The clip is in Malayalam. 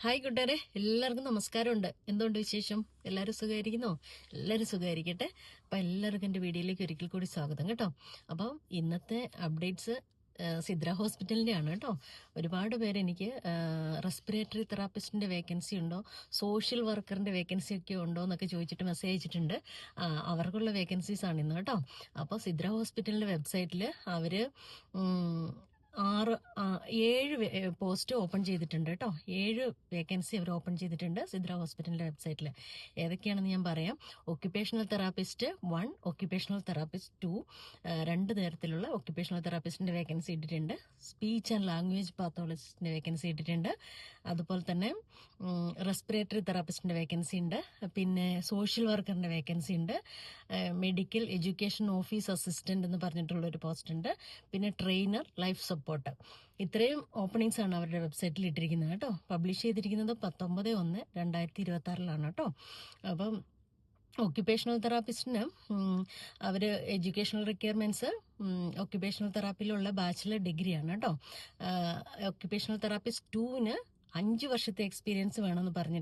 ഹായ് കൂട്ടുകാരെ, എല്ലാവർക്കും നമസ്കാരമുണ്ട്. എന്തുകൊണ്ട് വിശേഷം? എല്ലാവരും സുഖമായിരിക്കുന്നോ? എല്ലാവരും സുഖമായിരിക്കട്ടെ. അപ്പം എല്ലാവർക്കും എൻ്റെ വീഡിയോയിലേക്ക് ഒരിക്കൽ കൂടി സ്വാഗതം കേട്ടോ. അപ്പം ഇന്നത്തെ അപ്ഡേറ്റ്സ് സിദ്ര ഹോസ്പിറ്റലിൻ്റെ ആണ് കേട്ടോ. ഒരുപാട് പേര് എനിക്ക് റെസ്പിറേറ്ററി തെറാപ്പിസ്റ്റിൻ്റെ വേക്കൻസി ഉണ്ടോ, സോഷ്യൽ വർക്കറിൻ്റെ വേക്കൻസി ഒക്കെ ഉണ്ടോ എന്നൊക്കെ ചോദിച്ചിട്ട് മെസ്സേജ് അയച്ചിട്ടുണ്ട്. അവർക്കുള്ള വേക്കൻസീസ് ആണ് ഇന്ന് കേട്ടോ. അപ്പോൾ സിദ്ര ഹോസ്പിറ്റലിൻ്റെ വെബ്സൈറ്റിൽ അവർ 7 പോസ്റ്റ് ഓപ്പൺ ചെയ്തിട്ടുണ്ട് കേട്ടോ. 7 വേക്കൻസി അവർ ഓപ്പൺ ചെയ്തിട്ടുണ്ട് സിദ്ര ഹോസ്പിറ്റലിന്റെ വെബ്സൈറ്റിൽ. ഏതൊക്കെയാണെന്ന് ഞാൻ പറയാം. ഒക്യുപേഷണൽ തെറാപ്പിസ്റ്റ് 1, ഒക്യുപേഷണൽ തെറാപ്പിസ്റ്റ് 2, 2 തരത്തിലുള്ള ഒക്യുപേഷണൽ തെറാപ്പിസ്റ്റിന്റെ വേക്കൻസി ഇട്ടിട്ടുണ്ട്. സ്പീച്ച് ആൻഡ് ലാംഗ്വേജ് പാത്തോളജിസ്റ്റിന്റെ വേക്കൻസി ഇട്ടിട്ടുണ്ട്. അതുപോലെ തന്നെ റെസ്പിറേറ്ററി തെറാപ്പിസ്റ്റിന്റെ വേക്കൻസി ഉണ്ട്. പിന്നെ സോഷ്യൽ വർക്കറിന്റെ വേക്കൻസി ഉണ്ട്. മെഡിക്കൽ എഡ്യൂക്കേഷൻ ഓഫീസ് അസിസ്റ്റന്റ് എന്ന് പറഞ്ഞിട്ടുള്ള ഒരു പോസ്റ്റ് ഉണ്ട്. പിന്നെ ട്രെയിനർ, ലൈഫ് സപ്പോർട്ട്. ഇത്രയും ഓപ്പണിങ്സ് ആണ് അവരുടെ വെബ്സൈറ്റിൽ ഇട്ടിരിക്കുന്നത് കേട്ടോ. പബ്ലിഷ് ചെയ്തിരിക്കുന്നത് 19/1/2026 കേട്ടോ. അപ്പം ഒക്യുപേഷണൽ തെറാപ്പിസ്റ്റിന് അവർ എഡ്യൂക്കേഷണൽ റിക്വയർമെന്റ്സ് ഒക്യുപേഷണൽ തെറാപ്പിയിലുള്ള ബാച്ചിലർ ഡിഗ്രിയാണ് കേട്ടോ. ഒക്യുപേഷണൽ തെറാപ്പിസ്റ്റ് 2-ന് 5 വർഷത്തെ എക്സ്പീരിയൻസ് വേണമെന്ന് പറഞ്ഞിട്ട്